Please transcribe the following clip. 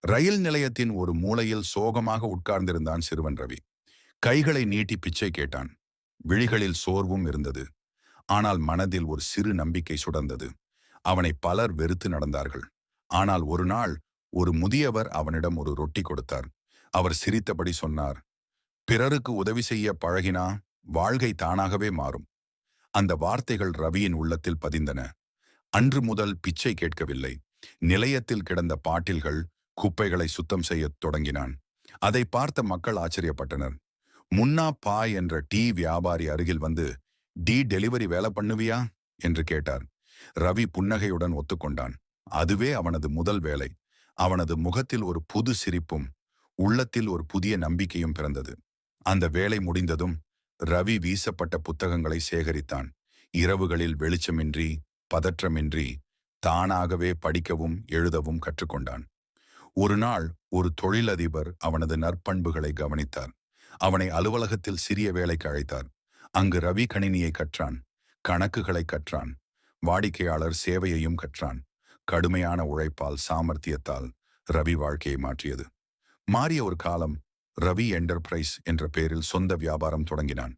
ரயில் நிலையத்தின் ஒரு மூலையில் சோகமாக உட்கார்ந்திருந்தான் சிறுவன் ரவி. கைகளை நீட்டி பிச்சை கேட்டான். விழிகளில் சோர்வும் இருந்தது. ஆனால் மனதில் ஒரு சிறு நம்பிக்கை சுடர்ந்தது. அவனை பலர் வெறுத்து நடந்தார்கள். ஆனால் ஒரு நாள் ஒரு முதியவர் அவனிடம் ஒரு ரொட்டி கொடுத்தார். அவர் சிரித்தபடி சொன்னார், பிறருக்கு உதவி செய்ய பழகினா வாழ்க்கை தானாகவே மாறும். அந்த வார்த்தைகள் ரவியின் உள்ளத்தில் பதிந்தன. அன்று முதல் பிச்சை கேட்கவில்லை. நிலையத்தில் கிடந்த பாட்டில்கள், குப்பைகளை சுத்தம் செய்யத் தொடங்கினான். அதை பார்த்த மக்கள் ஆச்சரியப்பட்டனர். முன்னா பா என்ற டீ வியாபாரி அருகில் வந்து, டெலிவரி வேலை பண்ணுவியா என்று கேட்டார். ரவி புன்னகையுடன் ஒத்துக்கொண்டான். அதுவே அவனது முதல் வேலை. அவனது முகத்தில் ஒரு புது சிரிப்பும் உள்ளத்தில் ஒரு புதிய நம்பிக்கையும் பிறந்தது. அந்த வேலை முடிந்ததும் ரவி வீசப்பட்ட புத்தகங்களை சேகரித்தான். இரவுகளில் வெளிச்சமின்றி, பதற்றமின்றி தானாகவே படிக்கவும் எழுதவும் கற்றுக்கொண்டான். ஒரு நாள் ஒரு தொழிலதிபர் அவனது நற்பண்புகளை கவனித்தார். அவனை அலுவலகத்தில் சிறிய வேலைக்கு அழைத்தார். அங்கு ரவி கணினியை கற்றான், கணக்குகளை கற்றான், வாடிக்கையாளர் சேவையையும் கற்றான். கடுமையான உழைப்பால், சாமர்த்தியத்தால் ரவி வாழ்க்கையை மாற்றியது. மாறிய ஒரு காலம். ரவி என்டர்பிரைஸ் என்ற பெயரில் சொந்த வியாபாரம் தொடங்கினான்.